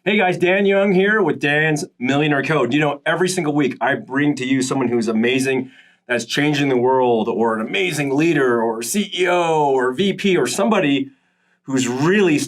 Hey guys, Dan Young here with Dan's Millionaire Code. You know, every single week I bring to you someone who's amazing, that's changing the world, or an amazing leader, or CEO, or VP, or somebody who's really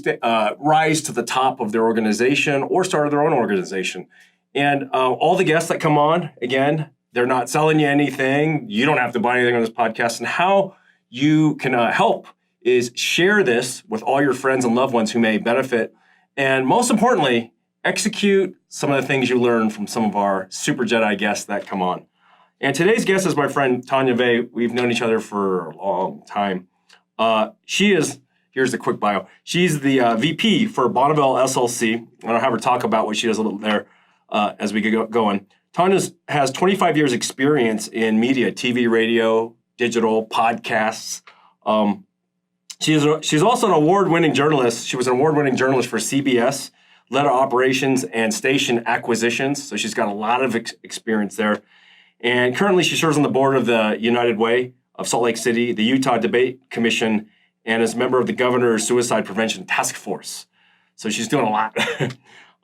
rise to the top of their organization or started their own organization. And all the guests that come on, again, they're not selling you anything. You don't have to buy anything on this podcast. And how you can help is share this with all your friends and loved ones who may benefit. And most importantly, execute some of the things you learn from some of our Super Jedi guests that come on. And today's guest is my friend Tanya Vea. We've known each other for a long time. Here's the quick bio. She's the VP for Bonneville SLC. I'm going to have her talk about what she does a little there as we get going. Tanya has 25 years experience in media, TV, radio, digital, podcasts. She's also an award-winning journalist. She was an award-winning journalist for CBS, led operations and station acquisitions. So she's got a lot of experience there. And currently she serves on the board of the United Way of Salt Lake City, the Utah Debate Commission, and is a member of the Governor's Suicide Prevention Task Force. So she's doing a lot.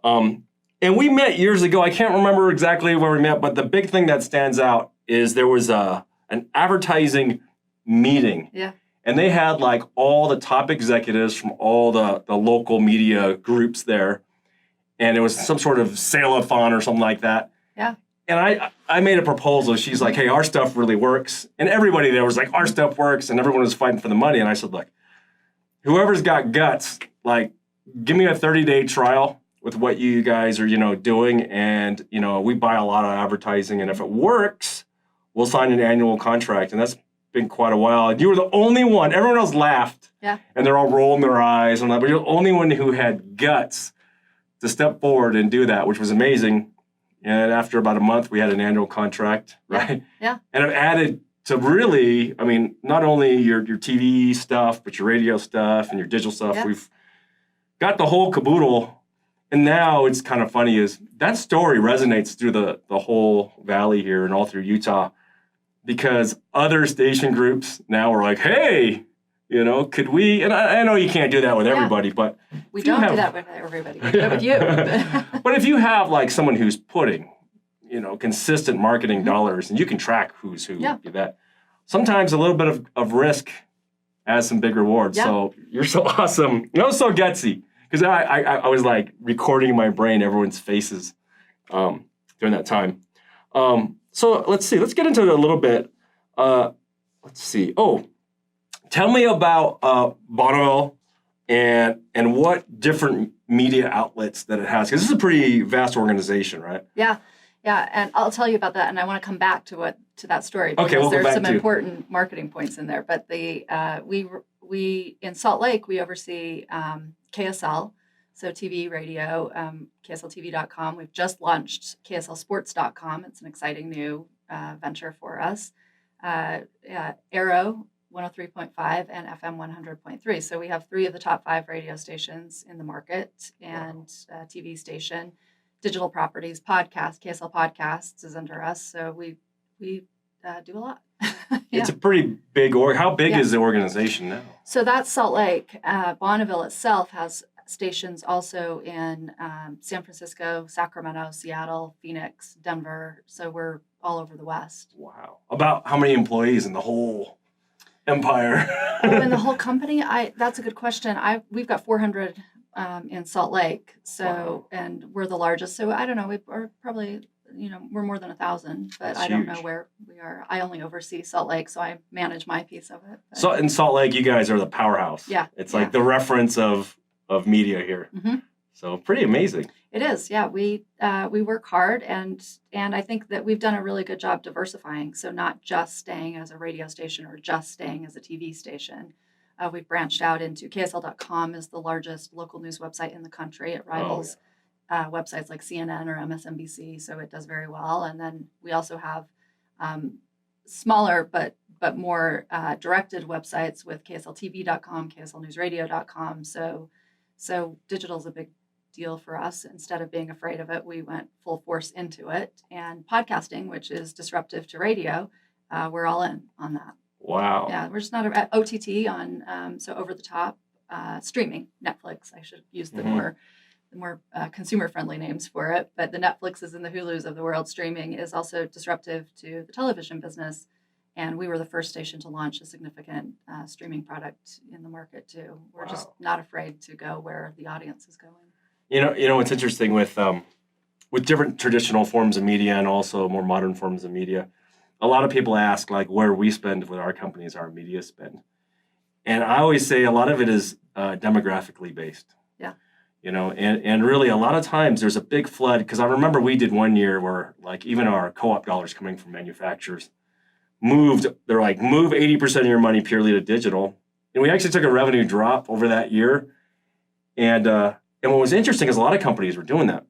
And we met years ago. I can't remember exactly where we met, but the big thing that stands out is there was an advertising meeting. Yeah. And they had like all the top executives from all the local media groups there. And it was some sort of sale-a-thon or something like that. Yeah. And I made a proposal. She's like, hey, our stuff really works. And everybody there was like, our stuff works. And everyone was fighting for the money. And I said, look, whoever's got guts, like, give me a 30-day trial with what you guys are, doing. And, we buy a lot of advertising. And if it works, we'll sign an annual contract. And that's been quite a while. And you were the only one. Everyone else laughed. Yeah. And they're all rolling their eyes. And but you're the only one who had guts to step forward and do that, which was amazing. And after about a month, we had an annual contract, right? Yeah. And I've added to really, not only your TV stuff, but your radio stuff and your digital stuff. Yeah. We've got the whole caboodle. And now it's kind of funny is that story resonates through the whole valley here and all through Utah, because other station groups now are like, hey, could we? And I know you can't do that with everybody, but we don't do that with everybody. We do it with you. But if you have like someone who's putting, consistent marketing dollars, and you can track who's who, do that. Sometimes a little bit of risk has some big rewards. Yeah. So you're so awesome. So gutsy, because I was like recording in my brain everyone's faces during that time. So let's see. Let's get into it a little bit. Let's see. Tell me about Bonneville and what different media outlets that it has, because this is a pretty vast organization, right? Yeah, and I'll tell you about that, and I want to come back to that story because we'll there's some important marketing points in there. But we in Salt Lake we oversee KSL, so TV, radio, KSLTV.com. We've just launched KSLSports.com. It's an exciting new venture for us. Arrow 103.5 and FM 100.3. So we have 3 of the top 5 radio stations in the market, and TV station, digital properties, podcast. KSL Podcasts is under us. So we do a lot. Yeah. It's a pretty big How big is the organization now? So that's Salt Lake. Bonneville itself has stations also in San Francisco, Sacramento, Seattle, Phoenix, Denver. So we're all over the West. Wow. About how many employees in the whole empire? In the whole company? That's a good question. We've got 400 in Salt Lake. So, wow. And we're the largest. So I don't know. We're probably, we're more than 1,000, but That's I don't huge. know where we are. I only oversee Salt Lake, so I manage my piece of it. But. So in Salt Lake, you guys are the powerhouse. Yeah. It's like the reference of media here. Mm-hmm. So pretty amazing. It is, yeah. We work hard, and I think that we've done a really good job diversifying. So not just staying as a radio station or just staying as a TV station. We've branched out into KSL.com is the largest local news website in the country. It rivals websites like CNN or MSNBC, so it does very well. And then we also have smaller but more directed websites with KSLTV.com, KSLNewsRadio.com. So digital is a big deal for us. Instead of being afraid of it, we went full force into it. And podcasting, which is disruptive to radio, we're all in on that. Wow. Yeah, we're just not at OTT on so over the top streaming. Netflix, I should use the more consumer-friendly names for it, but the Netflixes and the Hulus of the world. Streaming is also disruptive to the television business, and we were the first station to launch a significant streaming product in the market too. We're just not afraid to go where the audience is going. You know what's interesting with different traditional forms of media and also more modern forms of media, a lot of people ask like where we spend with our companies, our media spend, and I always say a lot of it is demographically based. Yeah. You know, and really a lot of times there's a big flood, because I remember we did one year where like even our co-op dollars coming from manufacturers they're like, move 80% of your money purely to digital. And we actually took a revenue drop over that year. And what was interesting is a lot of companies were doing that,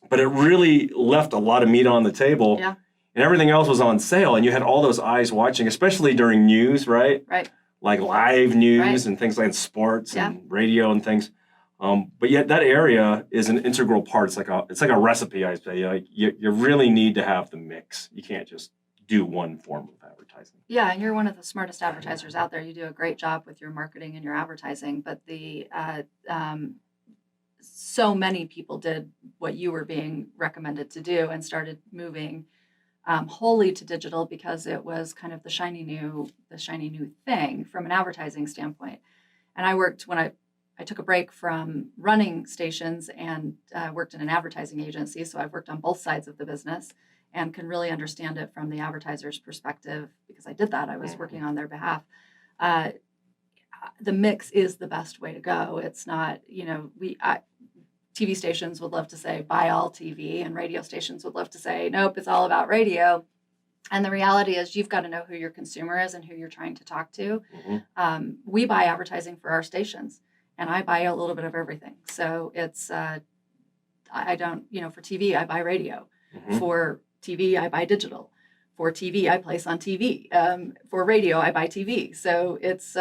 but it really left a lot of meat on the table. Yeah. And everything else was on sale, and you had all those eyes watching, especially during news, right? Right. Like live news Right. and things like sports Yeah. and radio and things. But yet that area is an integral part. It's like a recipe, I say. Like you really need to have the mix. You can't just do one form of advertising. Yeah, and you're one of the smartest advertisers out there. You do a great job with your marketing and your advertising, but so many people did what you were being recommended to do and started moving wholly to digital because it was kind of the shiny new thing from an advertising standpoint. And I worked when I took a break from running stations and worked in an advertising agency. So I've worked on both sides of the business and can really understand it from the advertiser's perspective because I did that. I was working on their behalf. The mix is the best way to go. It's not, TV stations would love to say buy all TV, and radio stations would love to say, nope, it's all about radio. And the reality is you've got to know who your consumer is and who you're trying to talk to. Mm-hmm. We buy advertising for our stations, and I buy a little bit of everything. So it's, I don't, for TV, I buy radio. Mm-hmm. For TV, I buy digital. For TV, I place on TV. For radio, I buy TV. So it's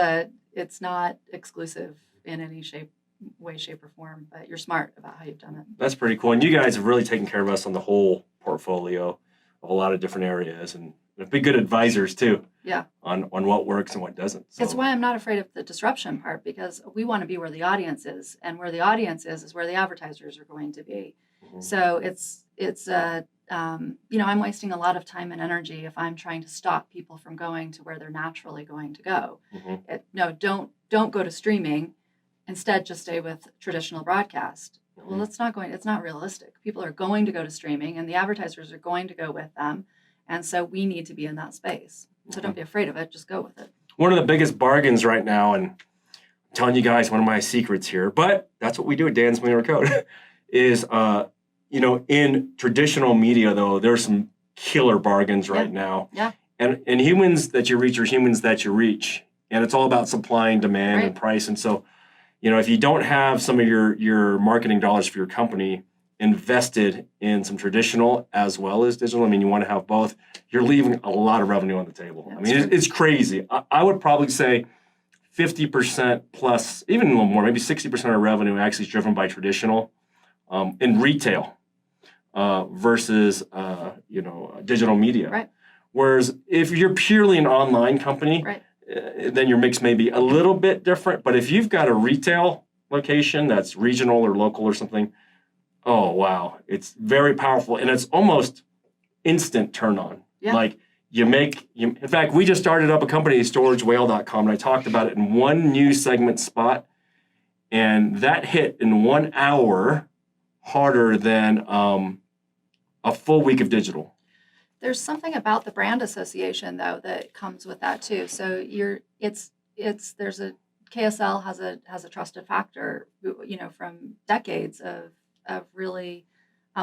not exclusive in any way, shape, or form, but you're smart about how you've done it. That's pretty cool. And you guys have really taken care of us on the whole portfolio of a lot of different areas, and be good advisors too. Yeah. On what works and what doesn't. So. It's why I'm not afraid of the disruption part, because we want to be where the audience is, and where the audience is where the advertisers are going to be. Mm-hmm. So it's I'm wasting a lot of time and energy if I'm trying to stop people from going to where they're naturally going to go. Mm-hmm. Don't go to streaming. Instead, just stay with traditional broadcast. Well, it's not realistic. People are going to go to streaming, and the advertisers are going to go with them. And so we need to be in that space. So don't be afraid of it. Just go with it. One of the biggest bargains right now, and I'm telling you guys one of my secrets here, but that's what we do at Dan's Millionaire Code, is, in traditional media, though, there's some killer bargains right now. Yeah. And humans that you reach are humans that you reach. And it's all about supply and demand and price. And so, if you don't have some of your marketing dollars for your company invested in some traditional as well as digital, you want to have both, you're leaving a lot of revenue on the table. It's crazy. I would probably say 50% plus, even a little more, maybe 60% of revenue actually is driven by traditional in retail versus, digital media. Right. Whereas if you're purely an online company, then your mix may be a little bit different. But if you've got a retail location that's regional or local or something, oh, wow, it's very powerful. And it's almost instant turn on. Yeah. Like in fact, we just started up a company, storagewhale.com, and I talked about it in one news segment spot. And that hit in 1 hour harder than a full week of digital. There's something about the brand association, though, that comes with that too. So KSL has a trusted factor, from decades of really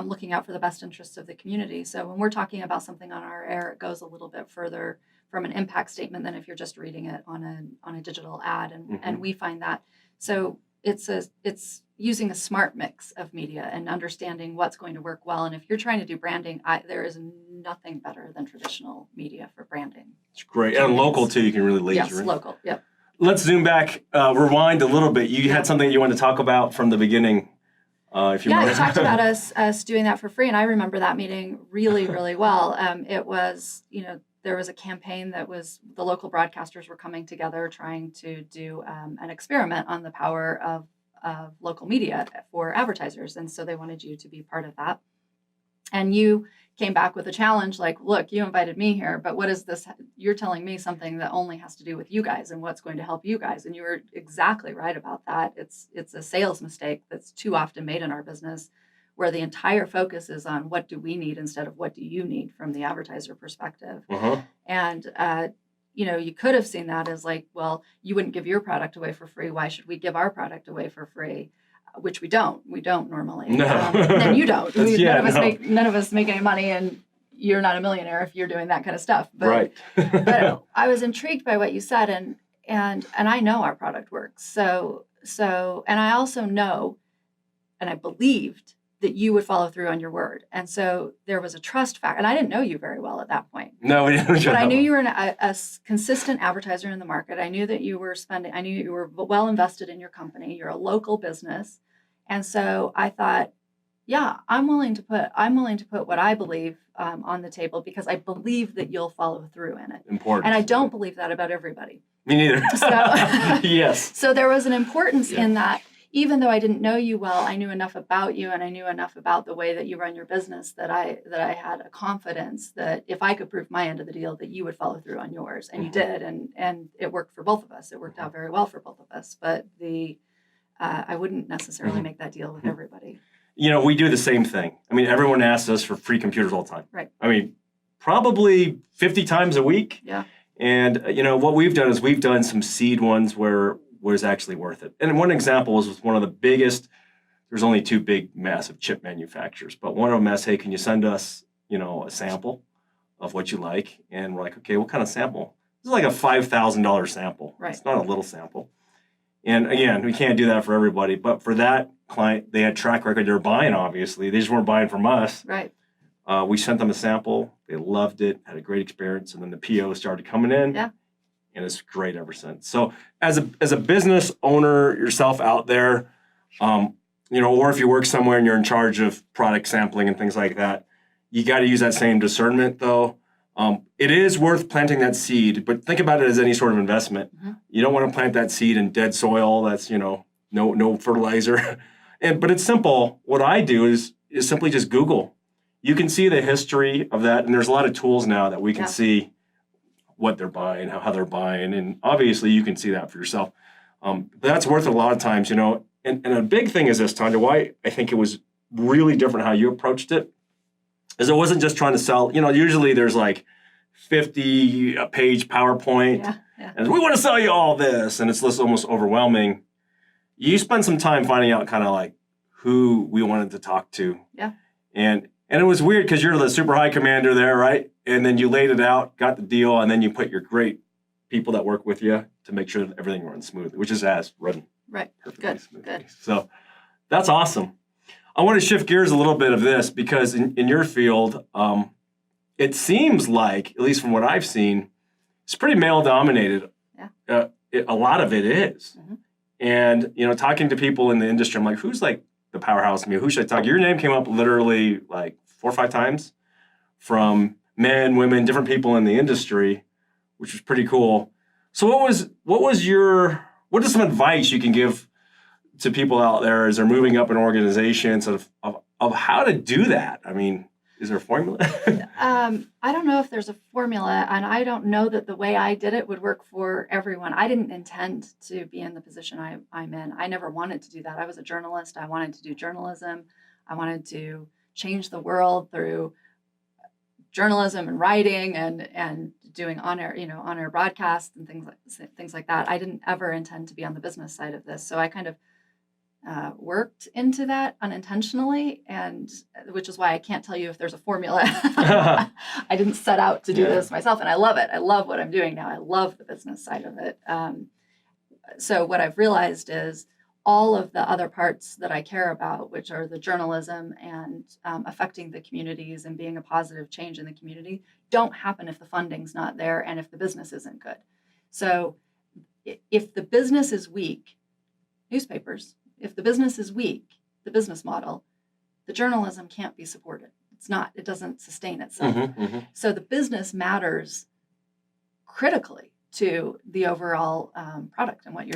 looking out for the best interests of the community. So when we're talking about something on our air, it goes a little bit further from an impact statement than if you're just reading it on a digital ad, and we find that. So it's using a smart mix of media and understanding what's going to work well. And if you're trying to do branding, there is nothing better than traditional media for branding. It's great. And local, too. You can really laser in. Yes, local. Yep. Let's zoom back, rewind a little bit. You had something you wanted to talk about from the beginning. You talked about us doing that for free. And I remember that meeting really, really well. It was, there was a campaign that was the local broadcasters were coming together trying to do an experiment on the power of local media for advertisers. And so they wanted you to be part of that. And you came back with a challenge like, look, you invited me here, but what is this? You're telling me something that only has to do with you guys and what's going to help you guys. And you were exactly right about that. It's a sales mistake that's too often made in our business, where the entire focus is on what do we need instead of what do you need from the advertiser perspective. And, you could have seen that as like, well, you wouldn't give your product away for free. Why should we give our product away for free? Which we don't. We don't normally. No. And you don't. None of us make any money, and you're not a millionaire if you're doing that kind of stuff. But, right. but I was intrigued by what you said, and I know our product works. So and I also know, and I believed that you would follow through on your word. And so there was a trust factor. And I didn't know you very well at that point. No, we didn't. But I knew you were a consistent advertiser in the market. I knew that you were I knew you were well invested in your company. You're a local business. And so I thought, yeah, I'm willing to put what I believe on the table, because I believe that you'll follow through in it. Important. And I don't believe that about everybody. Me neither. So, yes. So there was an importance in that. Even though I didn't know you well, I knew enough about you, and I knew enough about the way that you run your business that I had a confidence that if I could prove my end of the deal, that you would follow through on yours, and you did, and it worked for both of us. It worked out very well for both of us. But I wouldn't necessarily make that deal with everybody. We do the same thing. I mean, everyone asks us for free computers all the time. Right. I mean, probably 50 times a week. Yeah. And what we've done is we've done some seed ones where was actually worth it. And one example was with one of the biggest, there's only two big massive chip manufacturers, but one of them asked, hey, can you send us, a sample of what you like? And we're like, okay, what kind of sample? This is like a $5,000 sample. Right. It's not a little sample. And again, we can't do that for everybody, but for that client, they had track record. They were buying, obviously. They just weren't buying from us. Right. We sent them a sample. They loved it, had a great experience. And then the PO started coming in. Yeah. And it's great ever since. So as a business owner yourself out there, or if you work somewhere and you're in charge of product sampling and things like that, you got to use that same discernment, though. It is worth planting that seed, but think about it as any sort of investment. Mm-hmm. You don't want to plant that seed in dead soil. That's, no fertilizer. But it's simple. What I do is simply just Google. You can see the history of that, and there's a lot of tools now that we can see what they're buying, how they're buying, and obviously you can see that for yourself. But that's worth it a lot of times, And a big thing is this, Tanya, why I think it was really different how you approached it, is it wasn't just trying to sell. Usually there's like 50-page PowerPoint, and we want to sell you all this, and it's almost overwhelming. You spent some time finding out kind of like who we wanted to talk to. Yeah. And it was weird because you're the super high commander there, right? And then you laid it out, got the deal, and then you put your great people that work with you to make sure that everything runs smoothly, which is run perfectly smoothly. Good. So that's awesome. I want to shift gears a little bit of this because in your field, it seems like, at least from what I've seen, it's pretty male-dominated. Yeah. A lot of it is. Mm-hmm. And, talking to people in the industry, I'm like, who's like the powerhouse of me? Who should I talk to? Your name came up literally like 4 or 5 times from men, women, different people in the industry, which was pretty cool. So what is some advice you can give to people out there as they're moving up in organizations of how to do that? I mean, is there a formula? I don't know if there's a formula, and I don't know that the way I did it would work for everyone. I didn't intend to be in the position I'm in. I never wanted to do that. I was a journalist. I wanted to do journalism. I wanted to change the world through journalism and writing and doing on-air broadcasts and things like that. I didn't ever intend to be on the business side of this. So I kind of worked into that unintentionally, and which is why I can't tell you if there's a formula. I didn't set out to do this myself, and I love it. I love what I'm doing now. I love the business side of it. So what I've realized is all of the other parts that I care about, which are the journalism and affecting the communities and being a positive change in the community, don't happen if the funding's not there and if the business isn't good. So if the business is weak, newspapers, if the business is weak, the business model, the journalism can't be supported. It doesn't sustain itself. Mm-hmm, mm-hmm. So the business matters critically to the overall product and what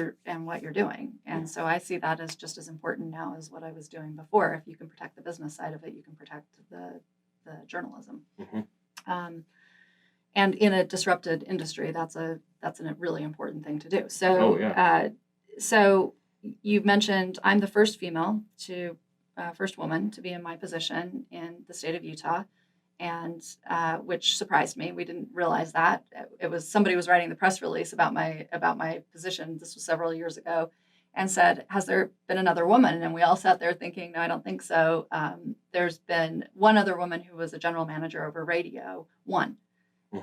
you're doing. And so I see that as just as important now as what I was doing before. If you can protect the business side of it, you can protect the journalism. And in a disrupted industry, that's a really important thing to do. So, so you mentioned I'm the first female first woman to be in my position in the state of Utah, and which surprised me. We didn't realize that. It was somebody was writing the press release about my position. This was several years ago, and said, "Has there been another woman?" And we all sat there thinking, "No, I don't think so." There's been one other woman who was a general manager over radio, one.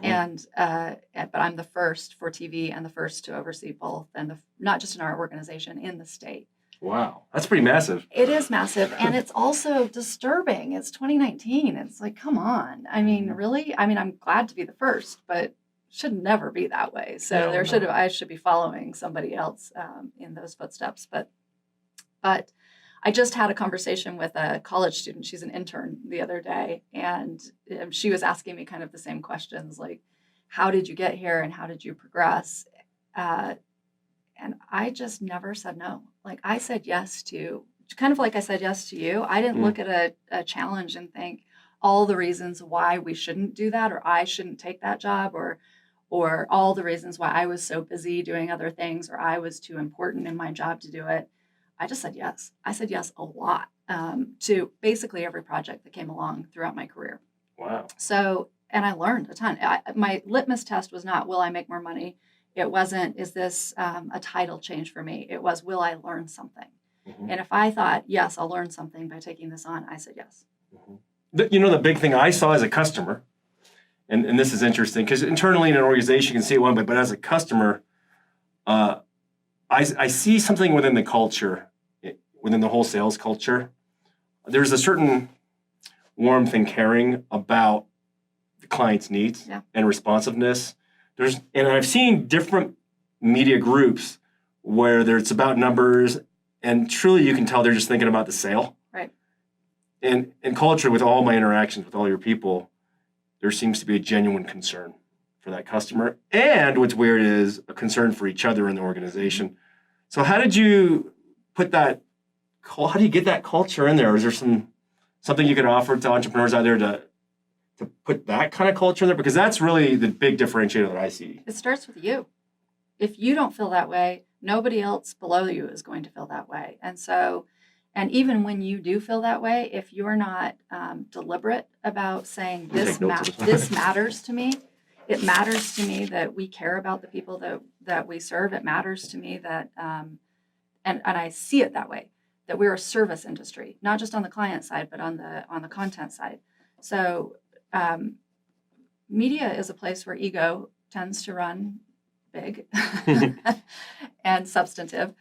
And but I'm the first for TV and the first to oversee both, and not just in our organization, in the state. Wow, that's pretty massive. It is massive, and it's also disturbing. It's 2019. It's like, come on. I mean, really? I mean, I'm glad to be the first, but should never be that way. So I should be following somebody else in those footsteps. But I just had a conversation with a college student. She's an intern the other day, and she was asking me kind of the same questions, like, how did you get here and how did you progress? And I just never said no. Like, I said yes to, kind of like I said yes to you. I didn't look at a challenge and think all the reasons why we shouldn't do that, or I shouldn't take that job, or all the reasons why I was so busy doing other things, or I was too important in my job to do it. I just said yes. I said yes a lot to basically every project that came along throughout my career. Wow. So, and I learned a ton. My litmus test was not, will I make more money? It wasn't, is this a title change for me? It was, will I learn something? And if I thought, yes, I'll learn something by taking this on, I said yes. You know, the big thing I saw as a customer, and this is interesting, because internally in an organization you can see it one way, but as a customer, I see something within the culture, within the whole sales culture. There's a certain warmth and caring about the client's needs and responsiveness. And I've seen different media groups where it's about numbers, and truly you can tell they're just thinking about the sale. Right. And in culture, with all my interactions with all your people, there seems to be a genuine concern for that customer. And what's weird is a concern for each other in the organization. So how did you put that, how do you get that culture in there? Is there something you could offer to entrepreneurs out there to put that kind of culture in there? Because that's really the big differentiator that I see. It starts with you. If you don't feel that way, nobody else below you is going to feel that way. And so, and even when you do feel that way, if you're not deliberate about saying this matters to me, it matters to me that we care about the people that we serve. It matters to me that, and I see it that way, that we're a service industry, not just on the client side, but on the content side. So media is a place where ego tends to run big and substantive.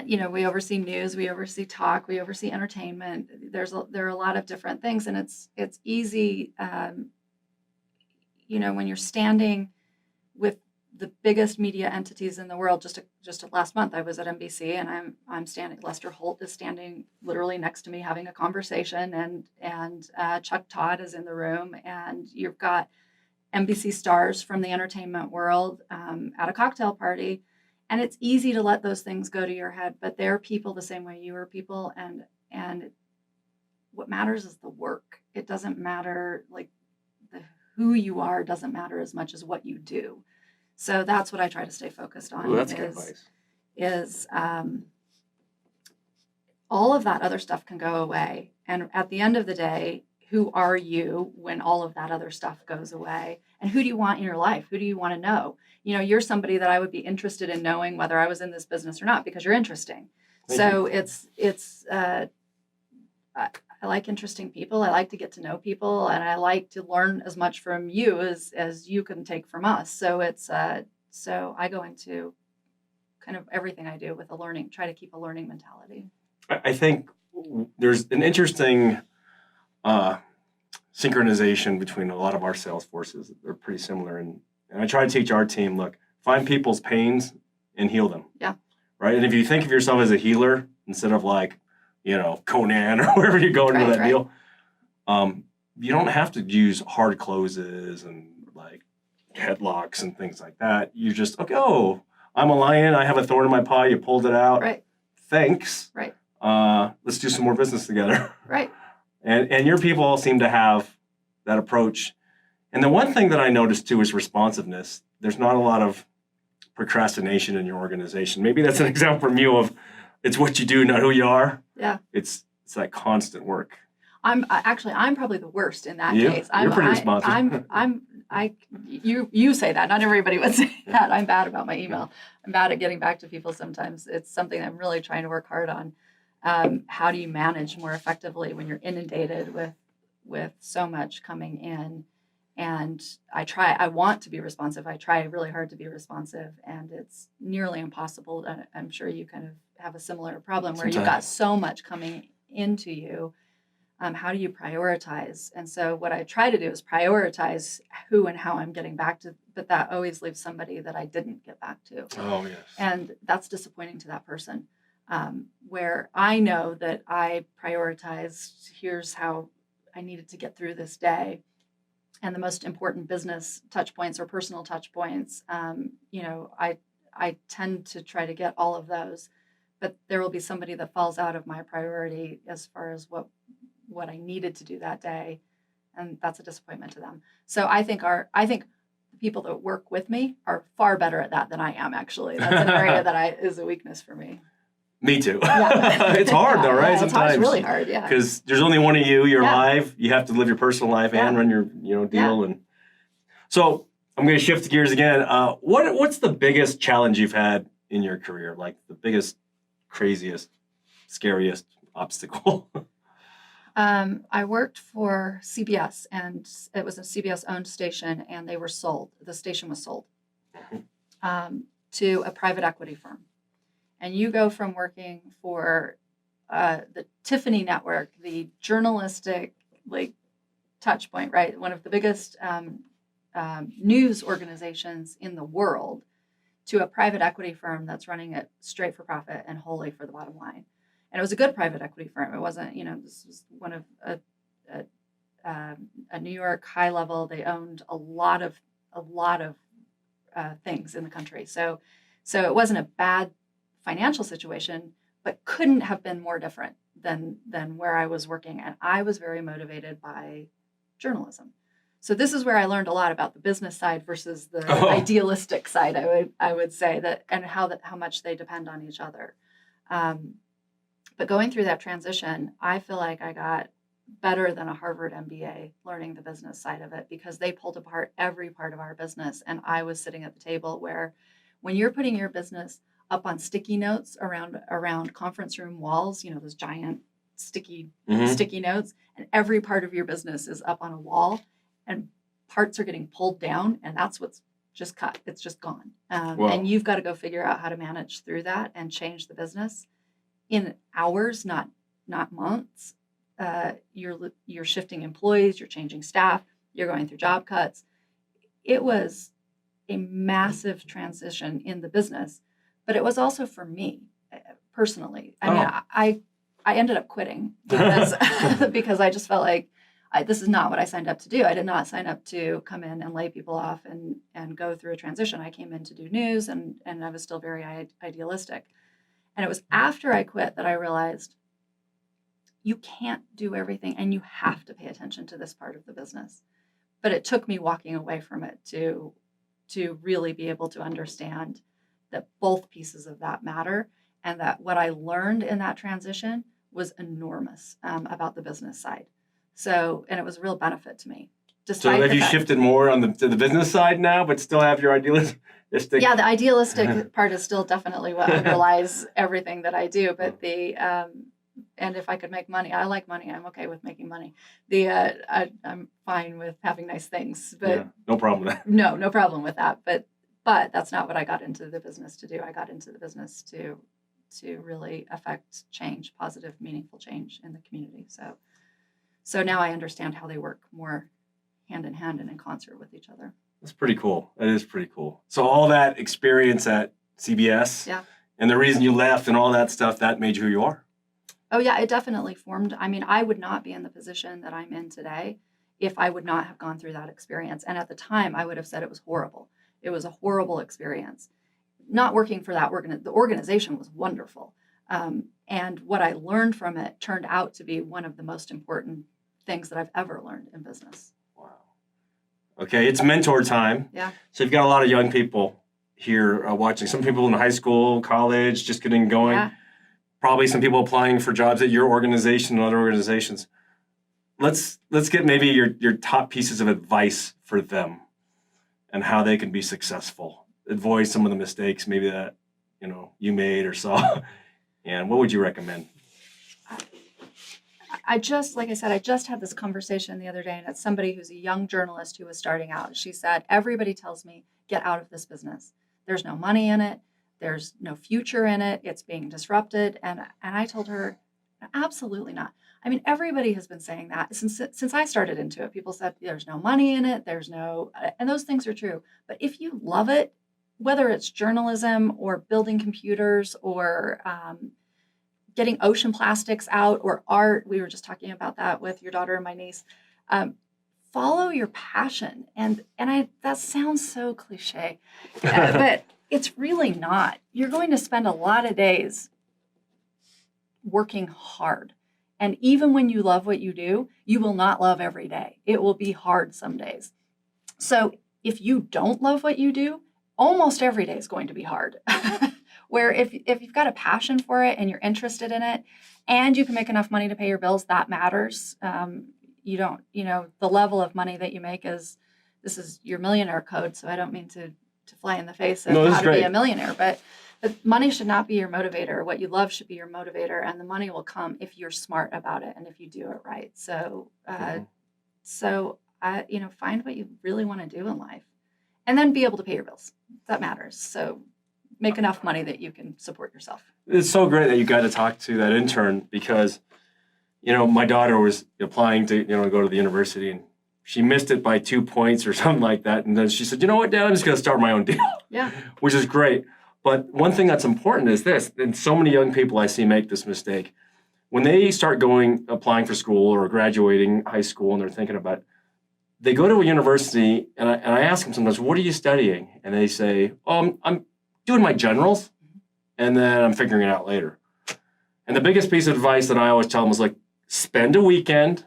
You know, we oversee news, we oversee talk, we oversee entertainment. There are a lot of different things, and it's easy. You know, when you're standing with the biggest media entities in the world. Just last month, I was at NBC, and I'm standing. Lester Holt is standing literally next to me, having a conversation, and Chuck Todd is in the room, and you've got NBC stars from the entertainment world at a cocktail party, and it's easy to let those things go to your head, but they're people the same way you are people, and what matters is the work. It doesn't matter, like who you are doesn't matter as much as what you do. So that's what I try to stay focused on. Ooh, that's good advice. Is all of that other stuff can go away, and at the end of the day, who are you when all of that other stuff goes away? And who do you want in your life? Who do you want to know? You know, you're somebody that I would be interested in knowing whether I was in this business or not, because you're interesting. So it's I like interesting people. I like to get to know people, and I like to learn as much from you as you can take from us. So so I go into kind of everything I do with try to keep a learning mentality. I think there's an interesting synchronization between a lot of our sales forces. They're pretty similar, and I try to teach our team, look, find people's pains and heal them. Yeah. Right. And if you think of yourself as a healer instead of like, you know, Conan or wherever you go into that deal, you don't have to use hard closes and like headlocks and things like that. You're just, okay, oh, I'm a lion. I have a thorn in my paw. You pulled it out. Right. Thanks. Right. Let's do some more business together. Right. And your people all seem to have that approach. And the one thing that I noticed too is responsiveness. There's not a lot of procrastination in your organization. Maybe that's an example from you of it's what you do, not who you are. Yeah. It's that constant work. I'm probably the worst in that You? case. You're pretty responsive. You say that. Not everybody would say that. I'm bad about my email. I'm bad at getting back to people sometimes. It's something I'm really trying to work hard on. How do you manage more effectively when you're inundated with so much coming in? And I want to be responsive. I try really hard to be responsive, and it's nearly impossible. I'm sure you kind of have a similar problem where you've got so much coming into you. How do you prioritize? And so what I try to do is prioritize who and how I'm getting back to, but that always leaves somebody that I didn't get back to. Oh, yes. And that's disappointing to that person. Where I know that I prioritized, here's how I needed to get through this day. And the most important business touch points or personal touch points, I tend to try to get all of those, but there will be somebody that falls out of my priority as far as what I needed to do that day, and that's a disappointment to them. So I think the people that work with me are far better at that than I am. Actually, that's an area that is a weakness for me. Me too. Yeah. It's hard though, right? Yeah, Sometimes it's really hard. Yeah. Because there's only one of you. You're live. You have to live your personal life and run your deal. And so I'm going to shift gears again. What's the biggest challenge you've had in your career? Like the biggest, craziest, scariest obstacle? I worked for CBS, and it was a CBS-owned station, and they were sold. The station was sold to a private equity firm. And you go from working for the Tiffany Network, the journalistic touch point, right? One of the biggest news organizations in the world, to a private equity firm that's running it straight for profit and wholly for the bottom line. And it was a good private equity firm. It wasn't, this was one of a New York high level. They owned a lot of things in the country. So it wasn't a bad financial situation, but couldn't have been more different than where I was working. And I was very motivated by journalism. So this is where I learned a lot about the business side versus the idealistic side. I would say that, and how much they depend on each other. But going through that transition, I feel like I got better than a Harvard MBA learning the business side of it, because they pulled apart every part of our business. And I was sitting at the table where, when you're putting your business up on sticky notes around conference room walls, those giant sticky notes, and every part of your business is up on a wall, and parts are getting pulled down, and that's what's just cut. It's just gone. And you've got to go figure out how to manage through that and change the business in hours, not months. You're shifting employees, you're changing staff, you're going through job cuts. It was a massive transition in the business, but it was also for me personally. I mean, I ended up quitting because because I just felt like this is not what I signed up to do. I did not sign up to come in and lay people off and go through a transition. I came in to do news, and I was still very idealistic. And it was after I quit that I realized you can't do everything, and you have to pay attention to this part of the business. But it took me walking away from it to really be able to understand that both pieces of that matter, and that what I learned in that transition was enormous about the business side. So, and it was a real benefit to me. So have you shifted more to the business side now, but still have your idealistic? Yeah, the idealistic part is still definitely what underlies everything that I do. But and if I could make money, I like money. I'm okay with making money. I'm fine with having nice things, but no problem with that. No problem with that. But that's not what I got into the business to do. I got into the business to really affect change, positive, meaningful change in the community. So now I understand how they work more hand in hand and in concert with each other. That's pretty cool. That is pretty cool. So all that experience at CBS, and the reason you left and all that stuff, that made you who you are? Oh yeah, it definitely formed. I mean, I would not be in the position that I'm in today if I would not have gone through that experience. And at the time, I would have said it was horrible. It was a horrible experience. Not working for that the organization was wonderful. And what I learned from it turned out to be one of the most important things that I've ever learned in business. Wow. Okay, it's mentor time. Yeah. So you've got a lot of young people here watching. Some people in high school, college, just getting going. Yeah. Probably some people applying for jobs at your organization and other organizations. Let's get maybe your top pieces of advice for them and how they can be successful. Avoid some of the mistakes maybe that you made or saw. And what would you recommend? Like I said, I just had this conversation the other day, and it's somebody who's a young journalist who was starting out. She said, everybody tells me, get out of this business. There's no money in it. There's no future in it. It's being disrupted. And I told her, absolutely not. I mean, everybody has been saying that since I started into it. People said, there's no money in it. And those things are true. But if you love it, whether it's journalism or building computers or getting ocean plastics out or art, we were just talking about that with your daughter and my niece, follow your passion. And that sounds so cliche, but it's really not. You're going to spend a lot of days working hard. And even when you love what you do, you will not love every day. It will be hard some days. So if you don't love what you do, almost every day is going to be hard. Where if you've got a passion for it and you're interested in it and you can make enough money to pay your bills, that matters. The level of money that you make this is your millionaire code. So I don't mean to fly in the face of how to be a millionaire, but money should not be your motivator. What you love should be your motivator, and the money will come if you're smart about it and if you do it right. So, find what you really want to do in life, and then be able to pay your bills. That matters. So, make enough money that you can support yourself. It's so great that you got to talk to that intern because, my daughter was applying to, go to the university, and she missed it by 2 points or something like that. And then she said, you know what, Dad, I'm just going to start my own deal. Yeah. Which is great. But one thing that's important is this, and so many young people I see make this mistake. When they start applying for school or graduating high school and they're thinking about it, they go to a university and I ask them sometimes, what are you studying? And they say, I'm doing my generals and then I'm figuring it out later. And the biggest piece of advice that I always tell them is spend a weekend,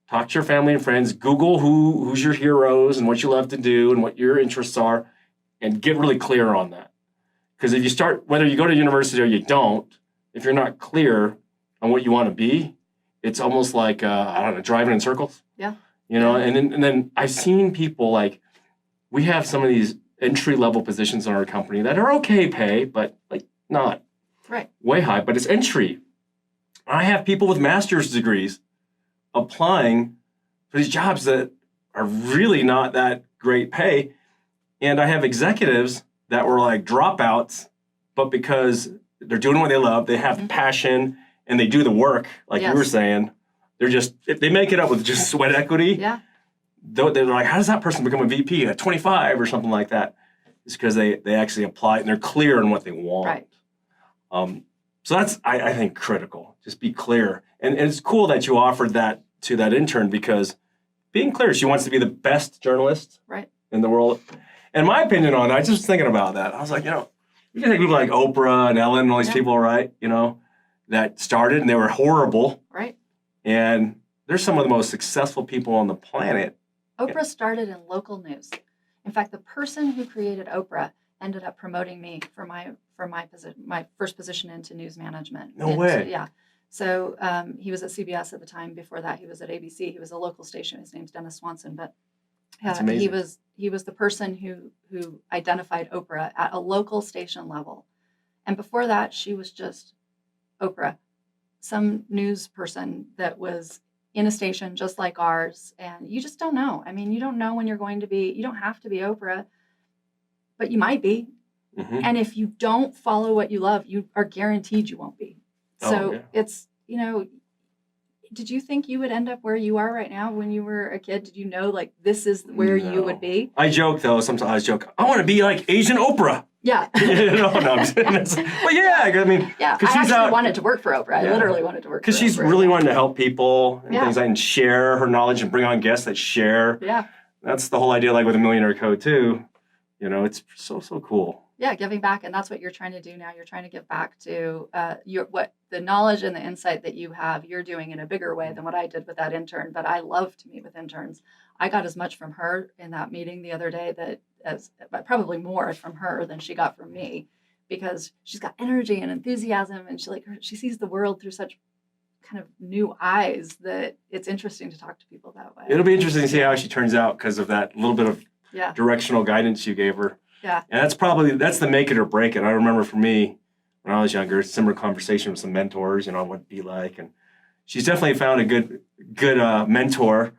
talk to your family and friends, Google who's your heroes and what you love to do and what your interests are, and get really clear on that. Because if you start, whether you go to university or you don't, if you're not clear on what you want to be, it's almost like, driving in circles. Yeah. And then I've seen people we have some of these entry-level positions in our company that are okay pay, but not right way high, but it's entry. I have people with master's degrees applying for these jobs that are really not that great pay. And I have executives that were dropouts, but because they're doing what they love, they have passion, and they do the work, you were saying, if they make it up with just sweat equity, yeah, they're like, how does that person become a VP at 25 or something like that? It's because they actually apply and they're clear on what they want. Right. So that's, I think, critical. Just be clear. And it's cool that you offered that to that intern because being clear, she wants to be the best journalist in the world. And my opinion on it, I was just thinking about that. I was like, you can take people like Oprah and Ellen and all these people, right? That started and they were horrible. Right. And they're some of the most successful people on the planet. Oprah started in local news. In fact, the person who created Oprah ended up promoting me for my first position into news management. No way. Yeah. So he was at CBS at the time. Before that, he was at ABC. He was a local station. His name's Dennis Swanson. But he was the person who identified Oprah at a local station level. And before that, she was just Oprah, some news person that was in a station just like ours. And you just don't know. I mean, you don't know when you're going to be. You don't have to be Oprah, but you might be. Mm-hmm. And if you don't follow what you love, you are guaranteed you won't be. So it's, did you think you would end up where you are right now when you were a kid? Did you know this is where you would be? I joke though. Sometimes I joke, I want to be like Asian Oprah. Yeah. No, I'm just, well, yeah, I mean, Yeah, I she's actually wanted to work for Oprah. I literally wanted to work for Oprah. Because she's really wanting to help people and Yeah. things like, and share her knowledge and bring on guests that share. Yeah. That's the whole idea, like with the Millionaire Code too. You know, it's so cool. Yeah, giving back, and that's what you're trying to do now. You're trying to give back to what the knowledge and the insight that you have. You're doing in a bigger way than what I did with that intern. But I love to meet with interns. I got as much from her in that meeting the other day but probably more from her than she got from me, because she's got energy and enthusiasm, and she sees the world through such kind of new eyes that it's interesting to talk to people that way. It'll be interesting to see how she turns out because of that little bit of directional guidance you gave her. Yeah. And that's the make it or break it. I remember for me, when I was younger, similar conversation with some mentors, what it'd be like. And she's definitely found a good mentor,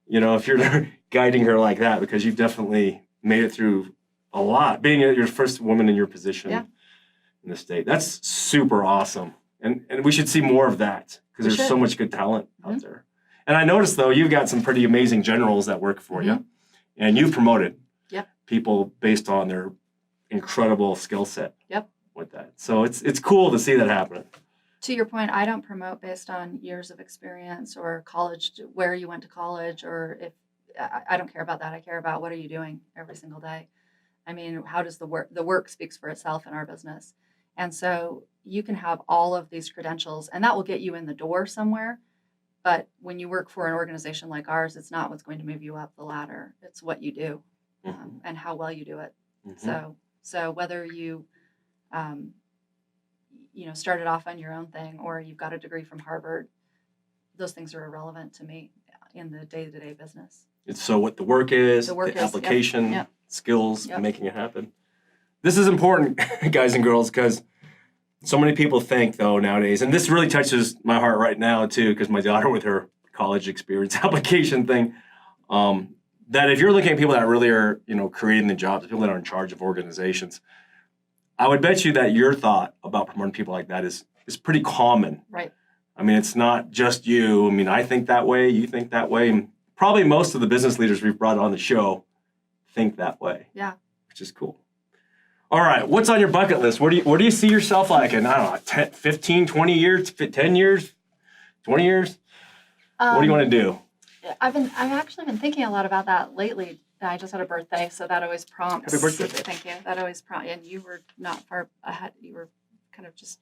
if you're guiding her like that, because you've definitely made it through a lot, being your first woman in your position in the state. That's super awesome. And we should see more of that, because there's so much good talent out there. And I noticed, though, you've got some pretty amazing generals that work for you, and you've promoted people based on their incredible skill set with that. So it's cool to see that happening. To your point, I don't promote based on years of experience or college, where you went to college, or if I don't care about that. I care about what are you doing every single day. I mean, how does the work speaks for itself in our business. And so you can have all of these credentials, and that will get you in the door somewhere. But when you work for an organization like ours, it's not what's going to move you up the ladder. It's what you do. And how well you do it. So whether you, started off on your own thing or you've got a degree from Harvard, those things are irrelevant to me in the day-to-day business. It's so what the work is, the application, skills, making it happen. This is important, guys and girls, because so many people think, though, nowadays, and this really touches my heart right now, too, because my daughter with her college experience application thing, that if you're looking at people that really are, creating the jobs, people that are in charge of organizations, I would bet you that your thought about promoting people like that is pretty common. Right. I mean, it's not just you. I mean, I think that way, you think that way, and probably most of the business leaders we've brought on the show think that way. Yeah. Which is cool. All right, what's on your bucket list? Where do you see yourself like in, I don't know, 10, 15, 20 years, 10 years, 20 years? What do you want to do? I've actually been thinking a lot about that lately. I just had a birthday, so that always prompts. Happy birthday. Thank you. That always prompts, and you were not far ahead. You were kind of just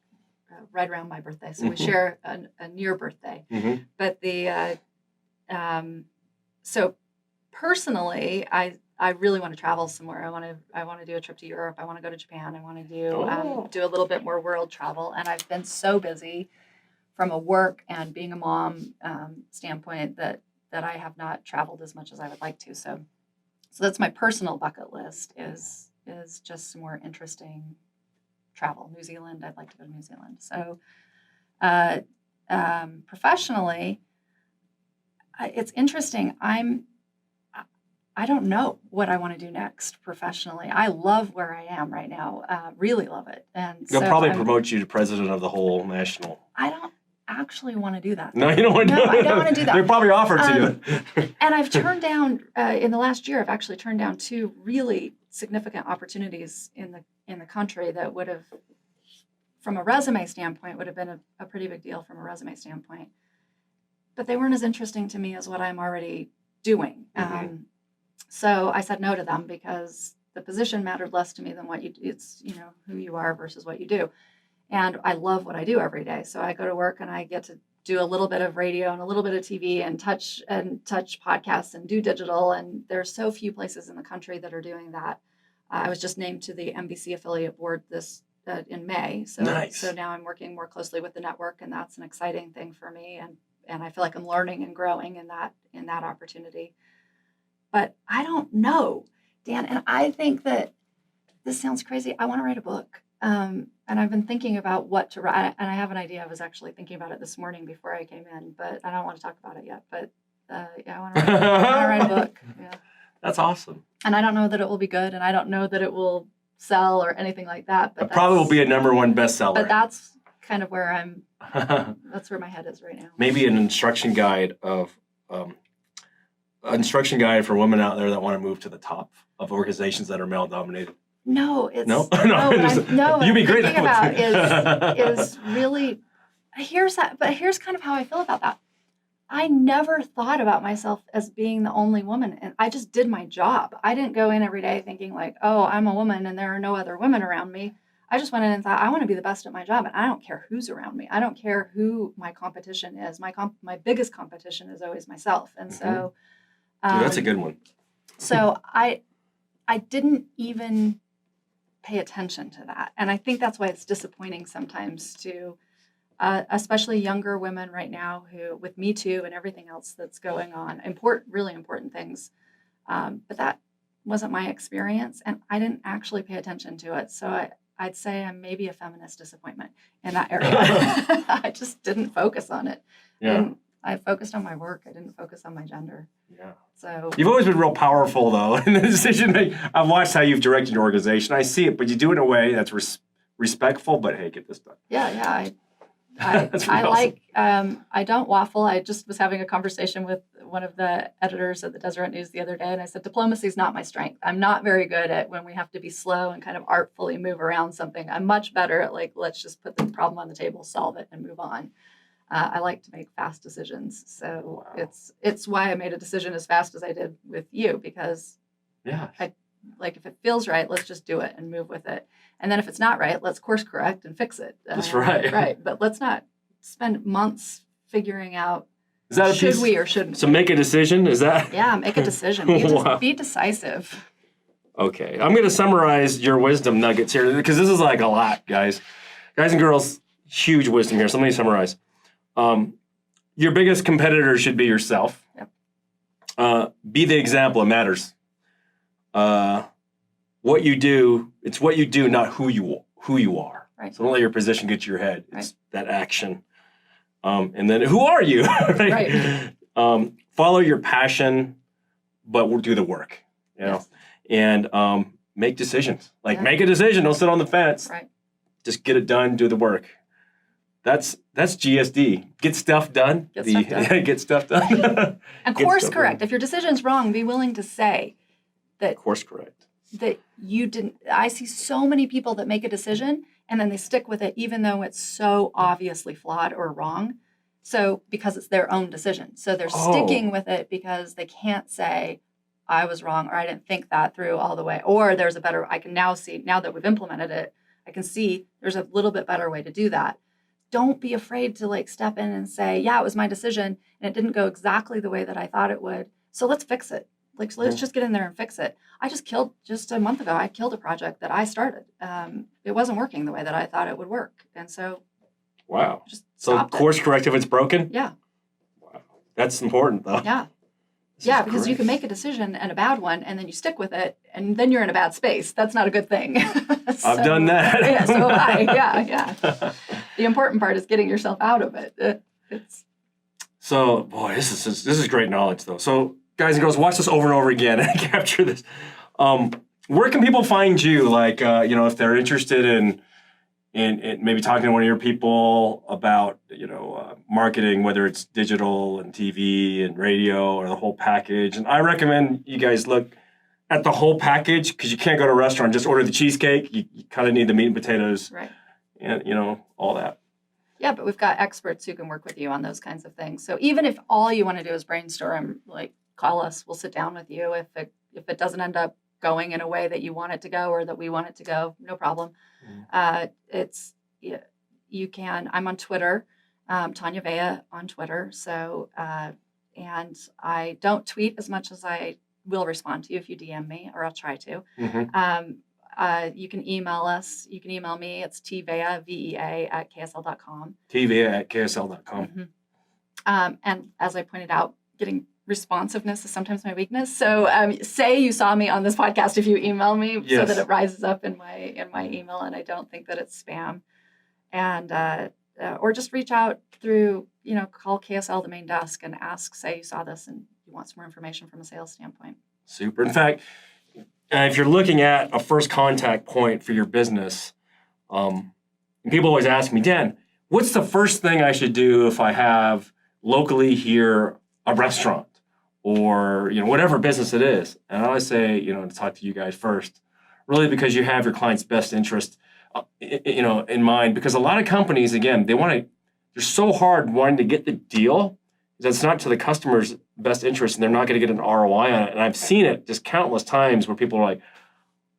right around my birthday, so we share a near birthday. But so personally, I really want to travel somewhere. I want to do a trip to Europe. I want to go to Japan. I want to do a little bit more world travel. And I've been so busy from a work and being a mom standpoint that I have not traveled as much as I would like to. So that's my personal bucket list is just some more interesting travel. New Zealand, I'd like to go to New Zealand. So professionally, it's interesting. I don't know what I want to do next professionally. I love where I am right now. Really love it. And they'll probably promote you to president of the whole national. I don't actually want to do that. No, you don't want to do that. No, I don't want to do that. They probably offered to you. And I've turned down, in the last year, I've actually turned down 2 really significant opportunities in the country that would have, from a resume standpoint, would have been a pretty big deal from a resume standpoint. But they weren't as interesting to me as what I'm already doing. So I said no to them because the position mattered less to me than what you do. It's, who you are versus what you do. And I love what I do every day. So I go to work and I get to do a little bit of radio and a little bit of TV and touch podcasts and do digital. And there's so few places in the country that are doing that. I was just named to the NBC affiliate board in May. So, nice. So now I'm working more closely with the network, and that's an exciting thing for me. And I feel like I'm learning and growing in that opportunity. But I don't know, Dan, and I think that this sounds crazy. I want to write a book. And I've been thinking about what to write. And I have an idea. I was actually thinking about it this morning before I came in, but I don't want to talk about it yet. But I want to write a book. Yeah. That's awesome. And I don't know that it will be good, and I don't know that it will sell or anything like that. But it probably will be a #1 bestseller. But that's kind of where that's where my head is right now. Maybe an instruction guide for women out there that want to move to the top of organizations that are male dominated. No, it's No? no. What You'd be I'm great thinking at about is really here's kind of how I feel about that. I never thought about myself as being the only woman, and I just did my job. I didn't go in every day thinking like, oh, I'm a woman and there are no other women around me. I just went in and thought, I want to be the best at my job, and I don't care who's around me. I don't care who my competition is. My biggest competition is always myself, and so Dude, that's a good one. So I didn't even pay attention to that, and I think that's why it's disappointing sometimes to. Especially younger women right now who, with Me Too and everything else that's going on, really important things. But that wasn't my experience, and I didn't actually pay attention to it. So I'd say I'm maybe a feminist disappointment in that area. I just didn't focus on it. Yeah. I focused on my work. I didn't focus on my gender. Yeah. So you've always been real powerful, though, in the decision making. I've watched how you've directed your organization. I see it, but you do it in a way that's respectful. But hey, get this done. Yeah. I don't waffle. I just was having a conversation with one of the editors of the Deseret News the other day, and I said, diplomacy is not my strength. I'm not very good at when we have to be slow and kind of artfully move around something. I'm much better at let's just put the problem on the table, solve it, and move on. I like to make fast decisions. So it's why I made a decision as fast as I did with you, because if it feels right, let's just do it and move with it. And then if it's not right, let's course correct and fix it. That's right. Right. But let's not spend months figuring out is that should we or shouldn't. So make a decision? Is that? Yeah, make a decision. Be decisive. Okay. I'm going to summarize your wisdom nuggets here because this is like a lot, guys. Guys and girls, huge wisdom here. So let me summarize. Your biggest competitor should be yourself. Yep. Be the example. It matters. What you do, it's what you do, not who you are. Right. So don't let your position get to your head. It's right. that action. And then who are you? Right. Follow your passion, but we'll do the work. You know? Yes. And make decisions. Make a decision. Don't sit on the fence. Right. Just get it done. Do the work. That's GSD. Get stuff done. Get stuff done. And course correct. If your decision's wrong, be willing to say that. Course correct. That you didn't. I see so many people that make a decision and then they stick with it even though it's so obviously flawed or wrong. So because it's their own decision. So they're sticking with it because they can't say, I was wrong, or I didn't think that through all the way, or there's a better, I can now see, now that we've implemented it, I can see there's a little bit better way to do that. Don't be afraid to step in and say, yeah, it was my decision and it didn't go exactly the way that I thought it would. So let's fix it. Let's just get in there and fix it. Just a month ago, I killed a project that I started. It wasn't working the way that I thought it would work. And so, just stopped it. Course correct if it's broken? Yeah. Wow. That's important, though. Yeah. Because you can make a decision and a bad one, and then you stick with it, and then you're in a bad space. That's not a good thing. I've done that. Yeah, so have I. Yeah. The important part is getting yourself out of it. So, boy, this is great knowledge, though. So, guys and girls, watch this over and over again and capture this. Where can people find you? If they're interested in maybe talking to one of your people about, marketing, whether it's digital and TV and radio or the whole package. And I recommend you guys look at the whole package because you can't go to a restaurant and just order the cheesecake. You kind of need the meat and potatoes, right? And all that. Yeah, but we've got experts who can work with you on those kinds of things. So even if all you want to do is brainstorm, call us. We'll sit down with you. If it doesn't end up going in a way that you want it to go or that we want it to go, no problem. You can. I'm on Twitter, Tanya Vea on Twitter. So and I don't tweet as much as I will respond to you if you DM me, or I'll try to. Mm-hmm. You can email us. You can email me. It's tvea, VEA, @ksl.com. tvea@ksl.com. Mm-hmm. And as I pointed out, getting responsiveness is sometimes my weakness. So say you saw me on this podcast if you email me, so that it rises up in my email and I don't think that it's spam. And or just reach out through, call KSL, the main desk, and ask, say you saw this and you want some more information from a sales standpoint. Super. In fact, if you're looking at a first contact point for your business, and people always ask me, Dan, what's the first thing I should do if I have locally here a restaurant or, whatever business it is? And I always say, to talk to you guys first, really because you have your client's best interest, in mind. Because a lot of companies, again, they're so hard wanting to get the deal that's not to the customer's best interest, and they're not going to get an ROI on it. And I've seen it just countless times where people are like,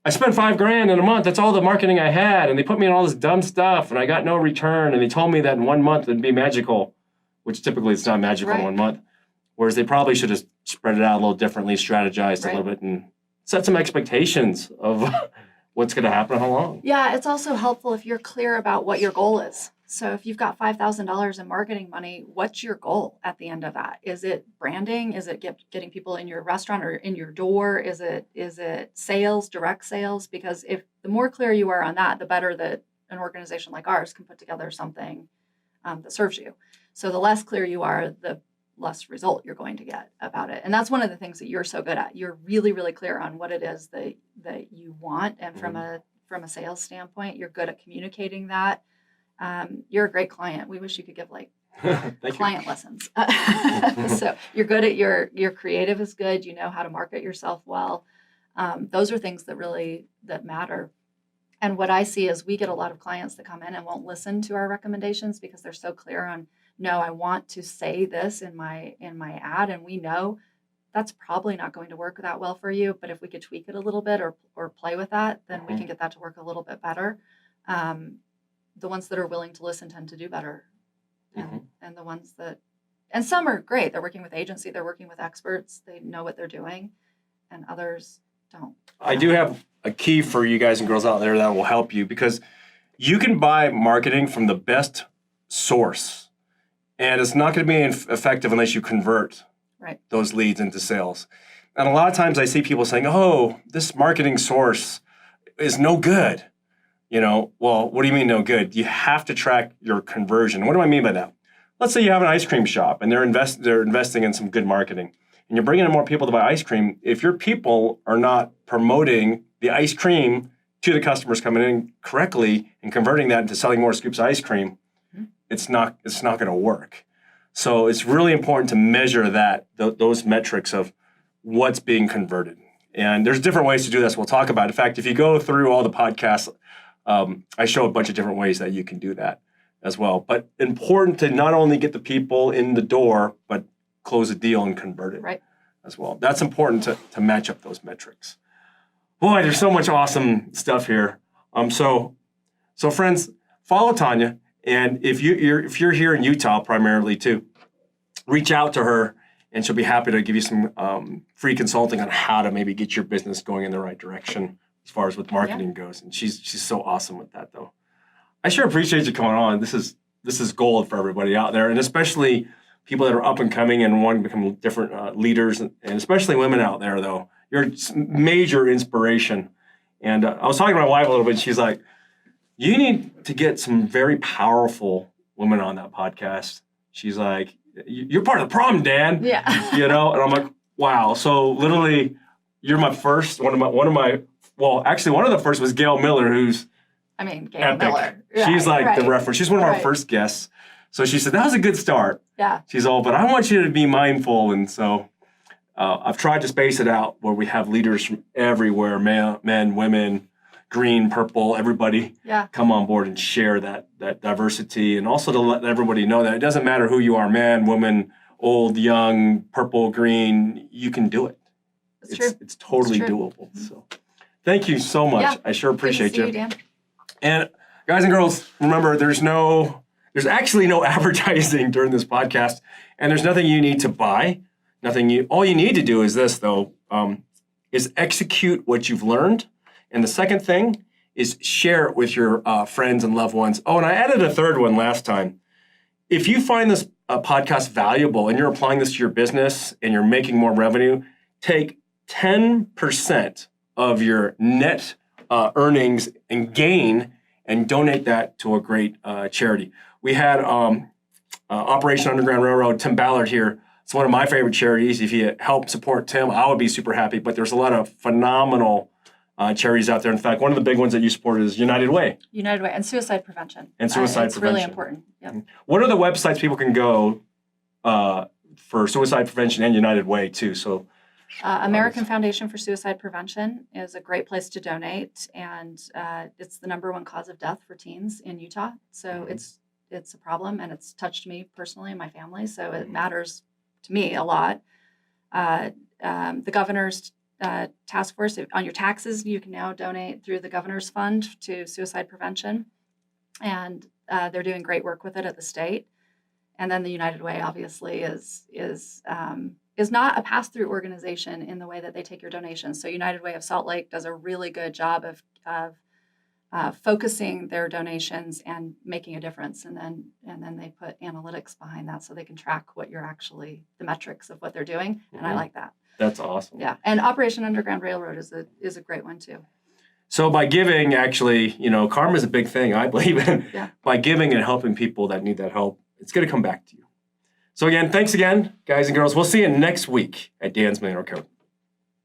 I spent $5,000 in a month. That's all the marketing I had. And they put me in all this dumb stuff and I got no return. And they told me that in 1 month it'd be magical, which typically it's not magical in 1 month. Whereas they probably should have spread it out a little differently, strategized a little bit, and set some expectations of what's going to happen and how long. Yeah, it's also helpful if you're clear about what your goal is. So if you've got $5,000 in marketing money, what's your goal at the end of that? Is it branding? Is it getting people in your restaurant or in your door? Is it sales, direct sales? Because if the more clear you are on that, the better that an organization like ours can put together something that serves you. So the less clear you are, the less result you're going to get about it. And that's one of the things that you're so good at. You're really, really clear on what it is that you want. And from a sales standpoint, you're good at communicating that. You're a great client. We wish you could give client lessons. So you're good at your creative is good. You know how to market yourself well. Those are things that matter. And what I see is we get a lot of clients that come in and won't listen to our recommendations because they're so clear on, no, I want to say this in my ad. And we know that's probably not going to work that well for you. But if we could tweak it a little bit or play with that, then we can get that to work a little bit better. The ones that are willing to listen tend to do better. And the ones and some are great. They're working with agency. They're working with experts. They know what they're doing. And others don't. I do have a key for you guys and girls out there that will help you, because you can buy marketing from the best source, and it's not going to be effective unless you convert those leads into sales. And a lot of times I see people saying, oh, this marketing source is no good. Well, what do you mean no good? You have to track your conversion. What do I mean by that? Let's say you have an ice cream shop and they're investing in some good marketing, and you're bringing in more people to buy ice cream. If your people are not promoting the ice cream to the customers coming in correctly and converting that into selling more scoops of ice cream, it's not going to work. So it's really important to measure those metrics of what's being converted. And there's different ways to do this. We'll talk about it. In fact, if you go through all the podcasts, I show a bunch of different ways that you can do that as well. But important to not only get the people in the door, but close a deal and convert it as well. That's important to match up those metrics. Boy, there's so much awesome stuff here. So friends, follow Tanya, and if you're here in Utah primarily too, reach out to her, and she'll be happy to give you some free consulting on how to maybe get your business going in the right direction as far as with marketing goes. And she's so awesome with that, though. I sure appreciate you coming on. This is gold for everybody out there, and especially people that are up and coming and want to become different leaders, and especially women out there, though. You're a major inspiration. And I was talking to my wife a little bit, and she's like, you need to get some very powerful women on that podcast. She's like, you're part of the problem, Dan. Yeah. And I'm like, wow. So literally, you're my first, one of the first was Gail Miller, who's Gail epic. Miller. She's like the reference. She's one of our first guests. So she said, that was a good start. Yeah. She's all, but I want you to be mindful. And so I've tried to space it out where we have leaders from everywhere, men, women, green, purple, everybody come on board and share that diversity. And also to let everybody know that it doesn't matter who you are, man, woman, old, young, purple, green, you can do it. It's totally doable. So thank you so much. Yeah. I sure appreciate you. Dan. And guys and girls, remember, there's actually no advertising during this podcast, and there's nothing you need to buy. All you need to do is this, though, is execute what you've learned. And the second thing is share it with your friends and loved ones. Oh, and I added a third one last time. If you find this podcast valuable and you're applying this to your business and you're making more revenue, take 10% of your net earnings and gain and donate that to a great charity. We had Operation Underground Railroad, Tim Ballard here. It's one of my favorite charities. If you help support Tim, I would be super happy. But there's a lot of phenomenal charities out there. In fact, one of the big ones that you support is United Way. United Way and suicide prevention. And suicide prevention. It's really important. Yep. What are the websites people can go for suicide prevention and United Way too? So American Foundation for Suicide Prevention is a great place to donate, and it's the #1 cause of death for teens in Utah. So it's a problem, and it's touched me personally and my family. So it matters to me a lot. The governor's task force on your taxes, you can now donate through the governor's fund to suicide prevention, and they're doing great work with it at the state. And then the United Way obviously is not a pass-through organization in the way that they take your donations. So United Way of Salt Lake does a really good job of focusing their donations and making a difference, and then they put analytics behind that so they can track what you're actually, the metrics of what they're doing, and I like that. That's awesome. Yeah, and Operation Underground Railroad is a great one too. So by giving, actually, karma is a big thing, I believe in. Yeah. By giving and helping people that need that help, it's going to come back to you. So again, thanks again, guys and girls. We'll see you next week at Dan's Millionaire Code.